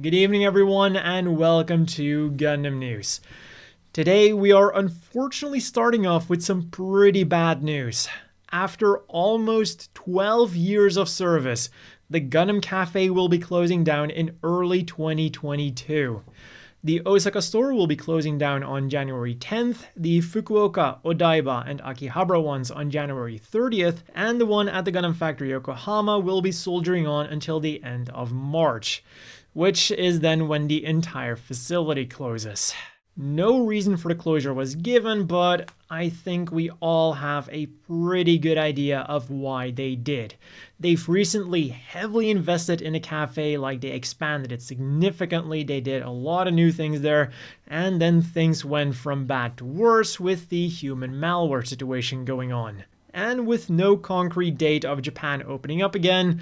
Good evening everyone and welcome to Gundam News. Today we are unfortunately starting off with some pretty bad news. After almost 12 years of service, the Gundam Café will be closing down in early 2022. The Osaka store will be closing down on January 10th, the Fukuoka, Odaiba, and Akihabara ones on January 30th, and the one at the Gundam Factory Yokohama will be soldiering on until the end of March, which is then when the entire facility closes. No reason for the closure was given, but I think we all have a pretty good idea of why they did. They've recently heavily invested in a cafe, like they expanded it significantly, they did a lot of new things there, and then things went from bad to worse with the human malware situation going on. And with no concrete date of Japan opening up again,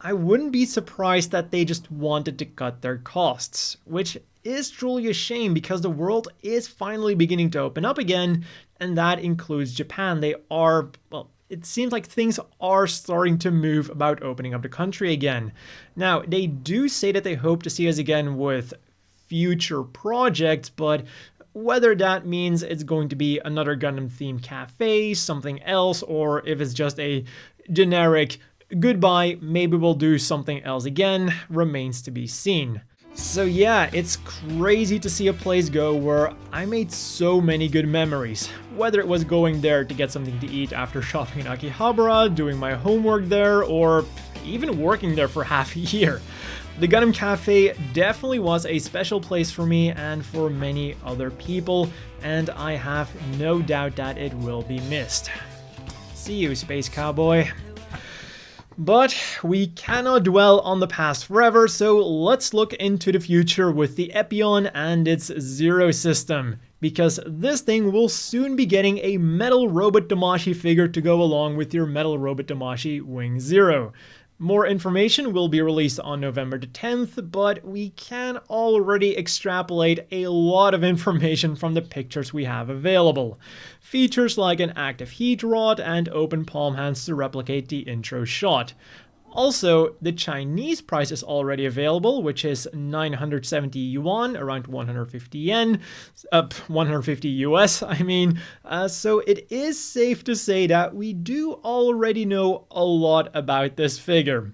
I wouldn't be surprised that they just wanted to cut their costs, which is truly a shame because the world is finally beginning to open up again, and that includes Japan. It seems like things are starting to move about opening up the country again. Now, they do say that they hope to see us again with future projects, but whether that means it's going to be another Gundam-themed cafe, something else, or if it's just a generic goodbye, maybe we'll do something else again, remains to be seen. So yeah, it's crazy to see a place go where I made so many good memories. Whether it was going there to get something to eat after shopping in Akihabara, doing my homework there, or even working there for half a year. The Gundam Café definitely was a special place for me and for many other people, and I have no doubt that it will be missed. See you, Space Cowboy. But we cannot dwell on the past forever, so let's look into the future with the Epyon and its Zero system, because this thing will soon be getting a metal robot Damashii figure to go along with your metal robot Damashii Wing Zero. More information will be released on November the 10th, but we can already extrapolate a lot of information from the pictures we have available. Features like an active heat rod and open palm hands to replicate the intro shot. Also, the Chinese price is already available, which is 970 yuan, around 150 yen, 150 US, I mean. So it is safe to say that we do already know a lot about this figure.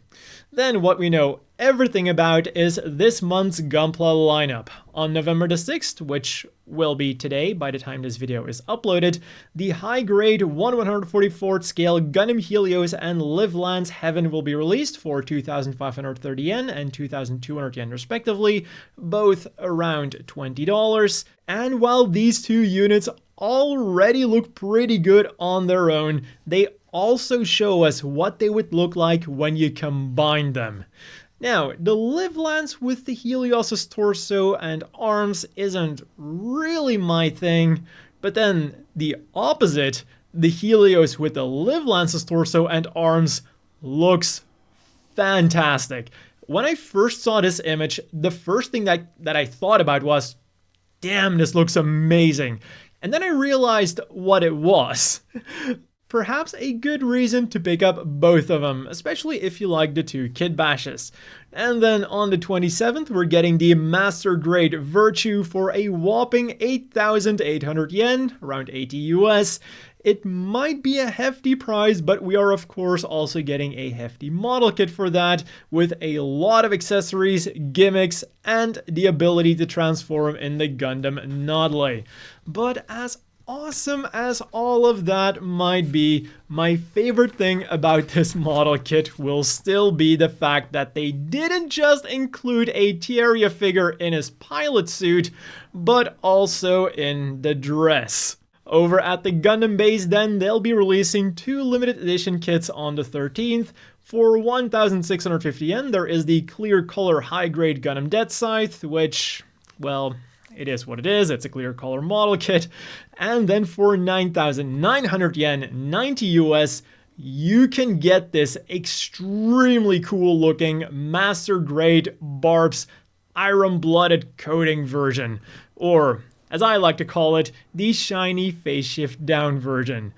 Then what we know everything about is this month's Gunpla lineup. On November the 6th, which will be today by the time this video is uploaded, the high-grade 1/144th scale Gundam Helios and Livelance Heaven will be released for 2,530 yen and 2,200 yen respectively, both around $20. And while these two units already look pretty good on their own, they also show us what they would look like when you combine them. Now, the Livelance with the Helios' torso and arms isn't really my thing, but then the opposite, the Helios with the Livelance's torso and arms, looks fantastic. When I first saw this image, the first thing that I thought about was, damn, this looks amazing. And then I realized what it was. Perhaps a good reason to pick up both of them, especially if you like the two Kid Bashes. And then on the 27th, we're getting the Master Grade Virtue for a whopping 8,800 yen, around 80 US. It might be a hefty price, but we are of course also getting a hefty model kit for that, with a lot of accessories, gimmicks, and the ability to transform in the Gundam Nadleeh. But as awesome as all of that might be, my favorite thing about this model kit will still be the fact that they didn't just include a Tieria figure in his pilot suit, but also in the dress. Over at the Gundam base then, they'll be releasing two limited edition kits on the 13th. For 1,650 yen, there is the clear color high-grade Gundam Death Scythe, which, well, it is what it is, it's a clear color model kit. And then for 9,900 yen, 90 US, you can get this extremely cool looking Master Grade Barb's Iron-Blooded Coating version. Or, as I like to call it, the shiny face shift down version.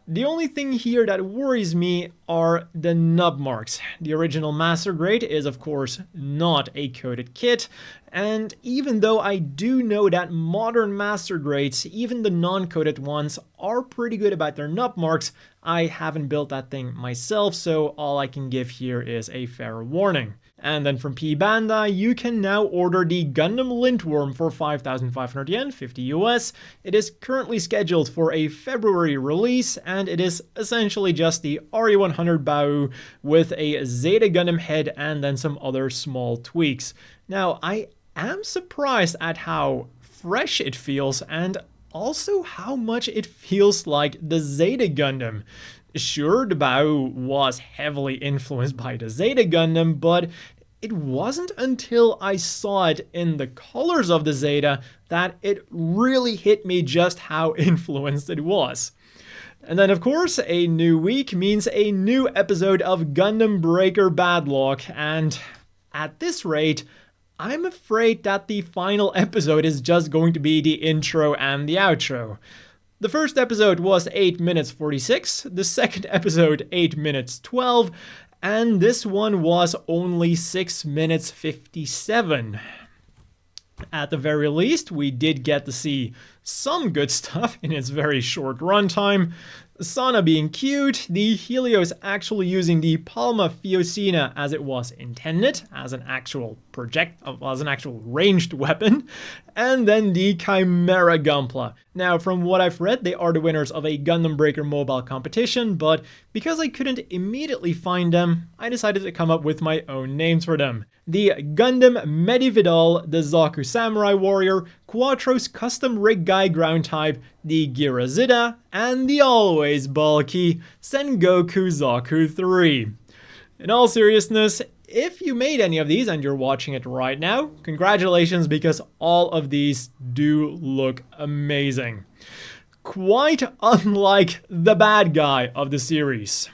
The only thing here that worries me are the nub marks. The original Master Grade is of course not a coated kit, and even though I do know that modern Master Grades, even the non-coated ones, are pretty good about their nub marks, I haven't built that thing myself, so all I can give here is a fair warning. And then from P Bandai, you can now order the Gundam Lindwurm for 5,500 yen, 50 US. It is currently scheduled for a February release, and it is essentially just the RE100 Bau with a Zeta Gundam head and then some other small tweaks. Now, I am surprised at how fresh it feels and also how much it feels like the Zeta Gundam. Sure, the Bau was heavily influenced by the Zeta Gundam, but it wasn't until I saw it in the colors of the Zeta that it really hit me just how influenced it was. And then of course, a new week means a new episode of Gundam Breaker Battlogue, and at this rate, I'm afraid that the final episode is just going to be the intro and the outro. The first episode was 8 minutes 46, the second episode 8 minutes 12, and this one was only 6 minutes 57. At the very least, we did get to see some good stuff in its very short runtime. Sana being cute, the Helios actually using the Palma Fiocina as it was intended, as an actual ranged weapon, and then the Chimera Gunpla. Now, from what I've read, they are the winners of a Gundam Breaker mobile competition, but because I couldn't immediately find them, I decided to come up with my own names for them. The Gundam Medividal, the Zaku Samurai Warrior, Quattros Custom Rig Guy Ground Type, the Girazida, and the always bulky Sengoku Zaku 3. In all seriousness, if you made any of these and you're watching it right now, congratulations, because all of these do look amazing. Quite unlike the bad guy of the series.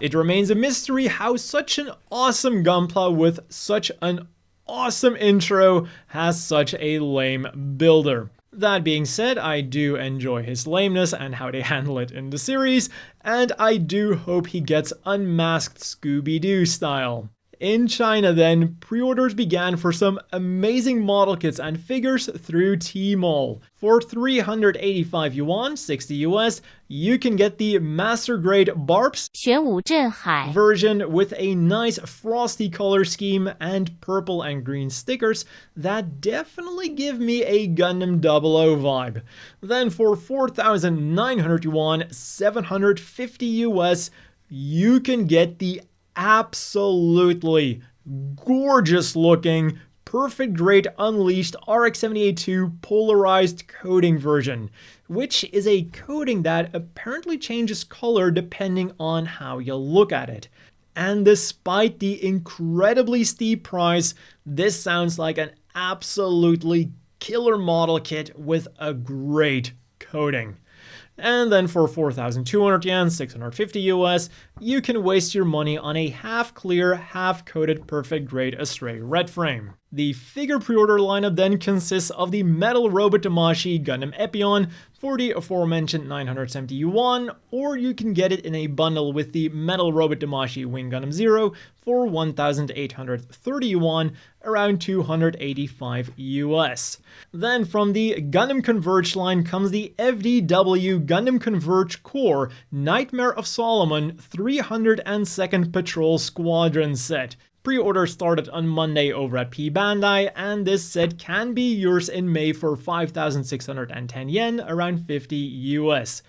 It remains a mystery how such an awesome Gunpla with such an awesome intro has such a lame builder. That being said, I do enjoy his lameness and how they handle it in the series, and I do hope he gets unmasked Scooby-Doo style. In China then, pre-orders began for some amazing model kits and figures through Tmall. For 385 yuan, 60 US, you can get the Master Grade Barps 玄武镇海 version with a nice frosty color scheme and purple and green stickers that definitely give me a Gundam 00 vibe. Then for 4,900 yuan, 750 US, you can get the absolutely gorgeous looking Perfect Grade Unleashed RX-78-2 polarized coating version, which is a coating that apparently changes color depending on how you look at it. And despite the incredibly steep price, this sounds like an absolutely killer model kit with a great coating. And then for 4,200 yen, 650 US, you can waste your money on a half-clear, half-coated Perfect Grade Astray Red frame. The figure pre-order lineup then consists of the Metal Robot Damashii Gundam Epyon for the aforementioned 970 yuan, or you can get it in a bundle with the Metal Robot Damashii Wing Gundam 0 for 1,830 yuan, around 285 US. Then from the Gundam Converge line comes the FDW Gundam Converge Core Nightmare of Solomon 302nd Patrol Squadron set. Pre-order started on Monday over at P Bandai, and this set can be yours in May for 5,610 yen, around 50 US.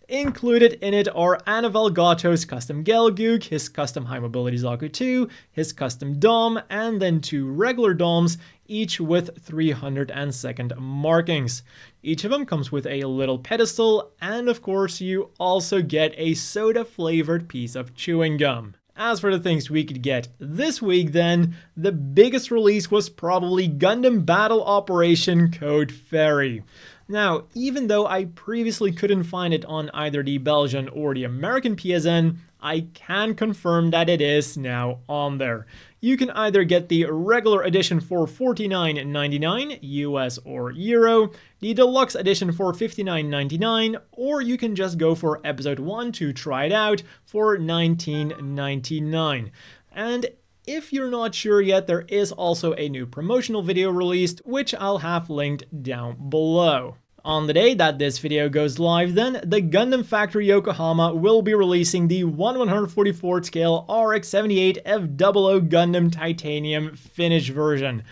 Included in it are Anavel Gato's custom Gelgoog, his custom High Mobility Zaku 2, his custom Dom, and then 2 regular Doms, each with 302nd markings. Each of them comes with a little pedestal, and of course you also get a soda-flavored piece of chewing gum. As for the things we could get this week then, the biggest release was probably Gundam Battle Operation Code Fairy. Now, even though I previously couldn't find it on either the Belgian or the American PSN, I can confirm that it is now on there. You can either get the regular edition for $49.99 US or Euro, the deluxe edition for $59.99, or you can just go for episode 1 to try it out for $19.99. And if you're not sure yet, there is also a new promotional video released, which I'll have linked down below. On the day that this video goes live then, the Gundam Factory Yokohama will be releasing the 1/144 scale RX-78 F00 Gundam Titanium finished version.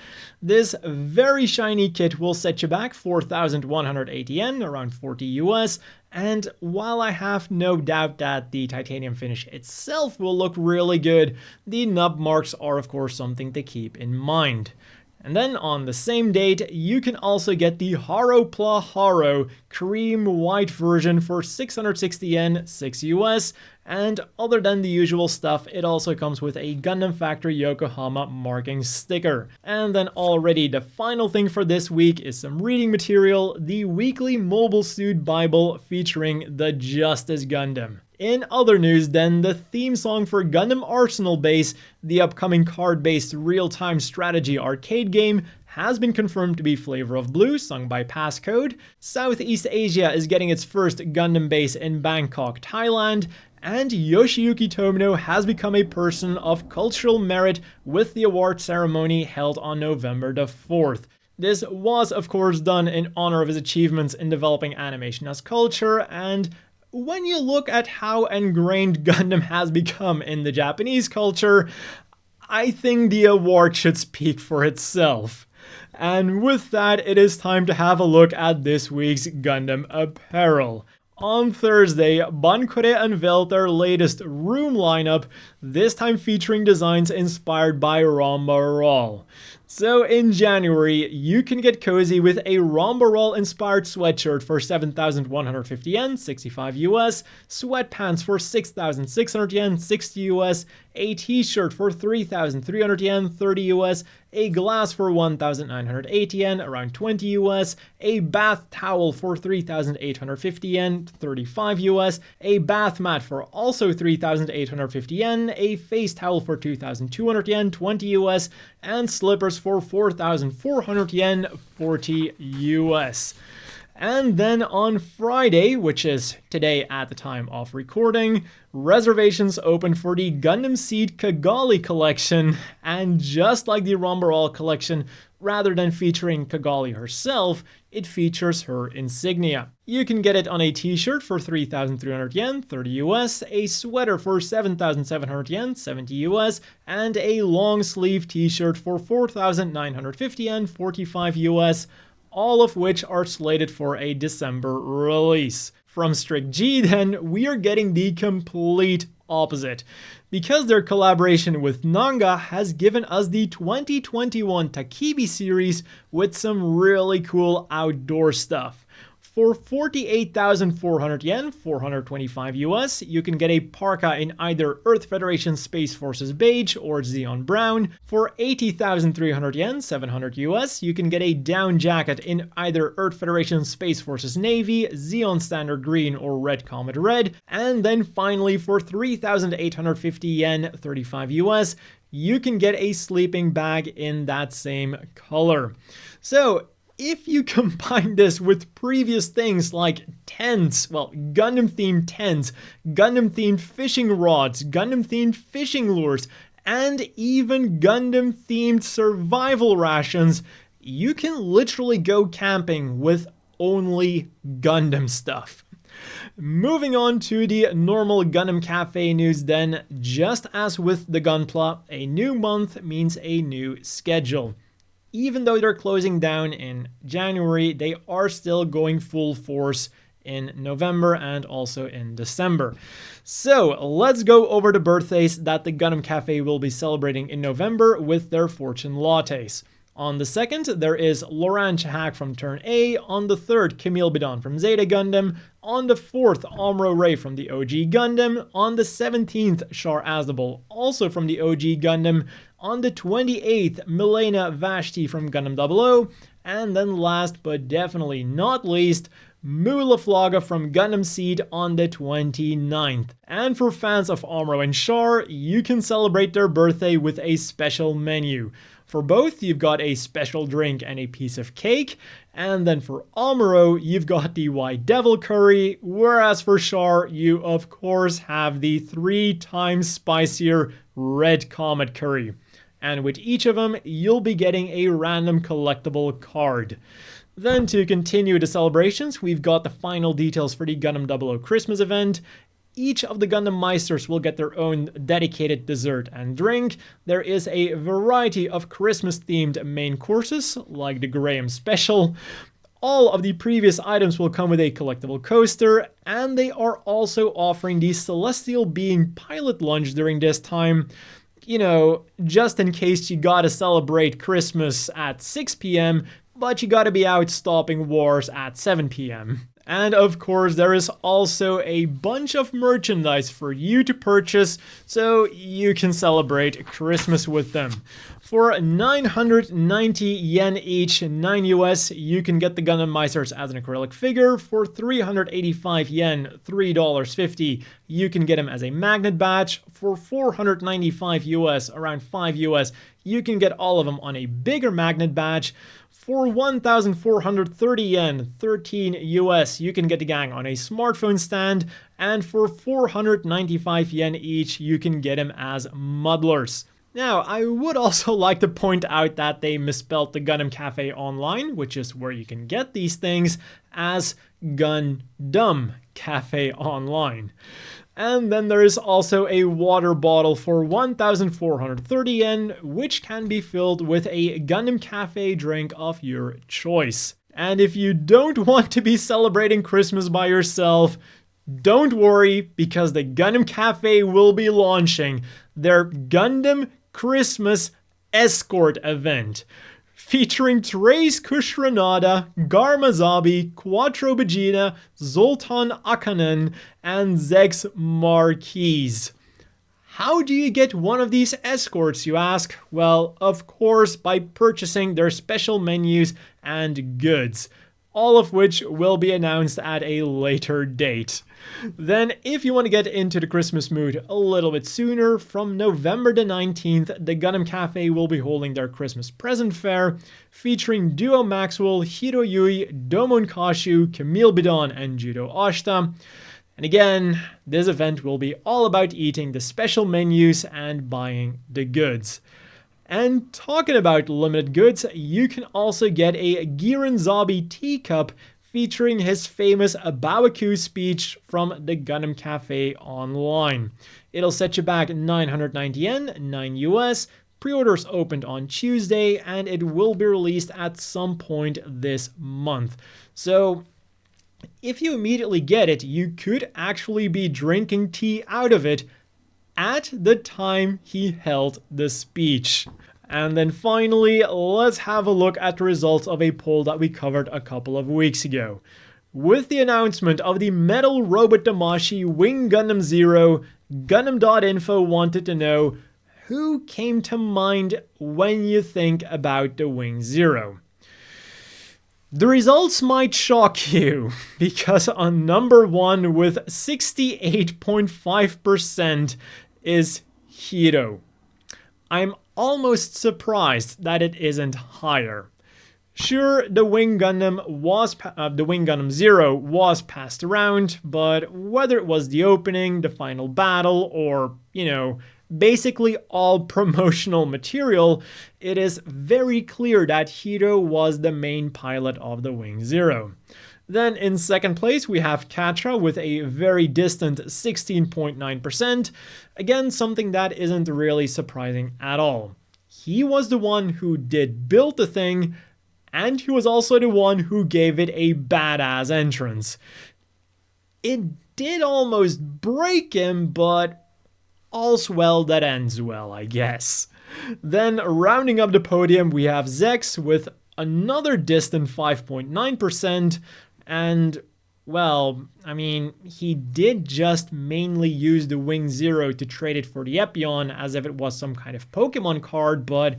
This very shiny kit will set you back 4,180 yen, around 40 US, and while I have no doubt that the titanium finish itself will look really good, the nub marks are of course something to keep in mind. And then on the same date, you can also get the Haro Pla Haro cream white version for 660 yen, 6 US, and other than the usual stuff, it also comes with a Gundam Factory Yokohama marking sticker. And then already the final thing for this week is some reading material, the weekly Mobile Suit Bible featuring the Justice Gundam. In other news then, the theme song for Gundam Arsenal Base, the upcoming card-based real-time strategy arcade game, has been confirmed to be Flavor of Blue, sung by Passcode. Southeast Asia is getting its first Gundam base in Bangkok, Thailand, and Yoshiyuki Tomino has become a person of cultural merit with the award ceremony held on November the 4th. This was, of course, done in honor of his achievements in developing animation as culture, and when you look at how ingrained Gundam has become in the Japanese culture, I think the award should speak for itself. And with that, it is time to have a look at this week's Gundam apparel. On Thursday, Bankore unveiled their latest room lineup, this time featuring designs inspired by Rambaral. So in January, you can get cozy with a Rambaral inspired sweatshirt for 7,150 yen, 65 US, sweatpants for 6,600 yen, 60 US, a t-shirt for 3,300 yen, 30 US, a glass for 1,980 yen, around 20 US, a bath towel for 3,850 yen, 35 US, a bath mat for also 3,850 yen, a face towel for 2,200 yen, 20 US, and slippers for 4,400 yen, 40 US. And then on Friday, which is today at the time of recording, reservations opened for the Gundam Seed Kigali collection, and just like the Rambaral collection, rather than featuring Kigali herself, it features her insignia. You can get it on a t-shirt for 3,300 yen, 30 US, a sweater for 7,700 yen, 70 US, and a long sleeve t-shirt for 4,950 yen, 45 US, all of which are slated for a December release. From Strict G then, we are getting the complete opposite, because their collaboration with Nanga has given us the 2021 Takibi series with some really cool outdoor stuff. For 48,400 yen, 425 US, you can get a parka in either Earth Federation Space Forces beige or Xeon brown. For 80,300 yen, 700 US, you can get a down jacket in either Earth Federation Space Forces navy, Xeon standard green or Red Comet red. And then finally for 3,850 yen, 35 US, you can get a sleeping bag in that same color. So if you combine this with previous things like tents, well, Gundam-themed tents, Gundam-themed fishing rods, Gundam-themed fishing lures, and even Gundam-themed survival rations, you can literally go camping with only Gundam stuff. Moving on to the normal Gundam Café news then, just as with the Gunpla, a new month means a new schedule. Even though they're closing down in January, they are still going full force in November and also in December. So let's go over the birthdays that the Gundam Café will be celebrating in November with their fortune lattes. On the 2nd, there is Loran Chahak from Turn A. On the 3rd, Camille Bidon from Zeta Gundam. On the 4th, Amro Ray from the OG Gundam. On the 17th, Char Aznavour, also from the OG Gundam. On the 28th, Milena Vashti from Gundam 00. And then last but definitely not least, Mulaflaga from Gundam Seed on the 29th. And for fans of Amuro and Char, you can celebrate their birthday with a special menu. For both, you've got a special drink and a piece of cake, and then for Amuro, you've got the White Devil Curry, whereas for Char, you of course have the 3 times spicier Red Comet Curry. And with each of them, you'll be getting a random collectible card. Then to continue the celebrations, we've got the final details for the Gundam 00 Christmas event. Each of the Gundam Meisters will get their own dedicated dessert and drink. There is a variety of Christmas-themed main courses, like the Graham Special. All of the previous items will come with a collectible coaster, and they are also offering the Celestial Being Pilot Lunch during this time. You know, just in case you gotta celebrate Christmas at 6 p.m., but you gotta be out stopping wars at 7 p.m. And of course, there is also a bunch of merchandise for you to purchase so you can celebrate Christmas with them. For 990 yen each, 9 US, you can get the Gundam Meisters as an acrylic figure. For 385 yen, $3.50, you can get them as a magnet badge. For 495 US, around 5 US, you can get all of them on a bigger magnet badge. For 1,430 yen, 13 US, you can get the gang on a smartphone stand, and for 495 yen each, you can get them as muddlers. Now, I would also like to point out that they misspelled the Gundam Café online, which is where you can get these things, as Gundam Café online. And then there is also a water bottle for 1,430 yen, which can be filled with a Gundam Café drink of your choice. And if you don't want to be celebrating Christmas by yourself, don't worry, because the Gundam Café will be launching their Gundam Christmas Escort event, featuring Trace Kushranada, Garmazabi, Quattro Vegeta, Zoltan Akanen, and Zex Marquise. How do you get one of these escorts, you ask? Well, of course, by purchasing their special menus and goods, all of which will be announced at a later date. Then, if you want to get into the Christmas mood a little bit sooner, from November the 19th, the Gundam Café will be holding their Christmas present fair, featuring Duo Maxwell, Hiroyui, Domon Kashu, Camille Bidon, and Judo Ashita. And again, this event will be all about eating the special menus and buying the goods. And talking about limited goods, you can also get a Giranzabi teacup featuring his famous Bawaku speech from the Gundam Café online. It'll set you back 990 yen, 9 US. Pre-orders opened on Tuesday, and it will be released at some point this month. So if you immediately get it, you could actually be drinking tea out of it at the time he held the speech. And then finally, let's have a look at the results of a poll that we covered a couple of weeks ago. With the announcement of the Metal Robot Damashii Wing Gundam Zero, Gundam.info wanted to know who came to mind when you think about the Wing Zero. The results might shock you, because on number 1 with 68.5% is Hiro. I'm almost surprised that it isn't higher. Sure, the Wing Gundam Zero was passed around, but whether it was the opening, the final battle, or, basically all promotional material, it is very clear that Hiro was the main pilot of the Wing Zero. Then in second place, we have Katra with a very distant 16.9%. Again, something that isn't really surprising at all. He was the one who did build the thing, and he was also the one who gave it a badass entrance. It did almost break him, but all's well that ends well, I guess. Then rounding up the podium, we have Zex with another distant 5.9%. And, well, he did just mainly use the Wing Zero to trade it for the Epyon as if it was some kind of Pokemon card, but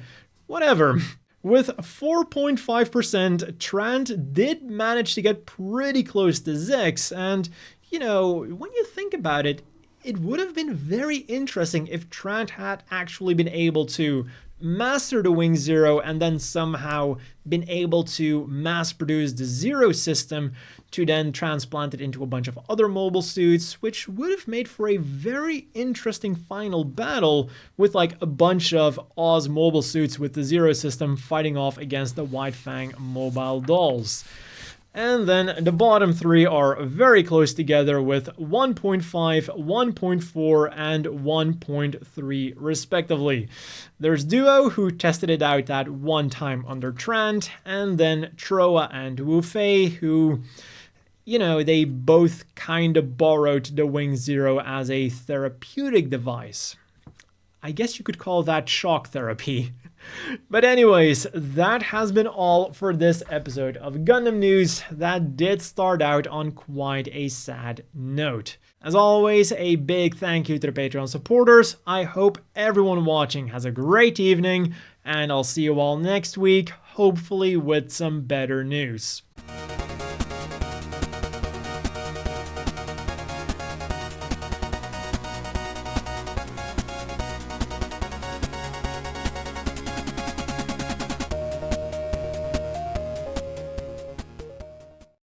whatever. With 4.5%, Trant did manage to get pretty close to Zix, and, you know, when you think about it, it would have been very interesting if Trant had actually been able to master the Wing Zero and then somehow been able to mass produce the Zero system to then transplant it into a bunch of other mobile suits, which would have made for a very interesting final battle with like a bunch of Oz mobile suits with the Zero system fighting off against the White Fang mobile dolls. And then the bottom three are very close together with 1.5, 1.4, and 1.3 respectively. There's Duo, who tested it out that one time under Trant, and then Troa and Wu Fei, who, you know, they both kind of borrowed the Wing Zero as a therapeutic device. I guess you could call that shock therapy. But anyways, that has been all for this episode of Gundam News that did start out on quite a sad note. As always, a big thank you to the Patreon supporters. I hope everyone watching has a great evening, and I'll see you all next week, hopefully with some better news.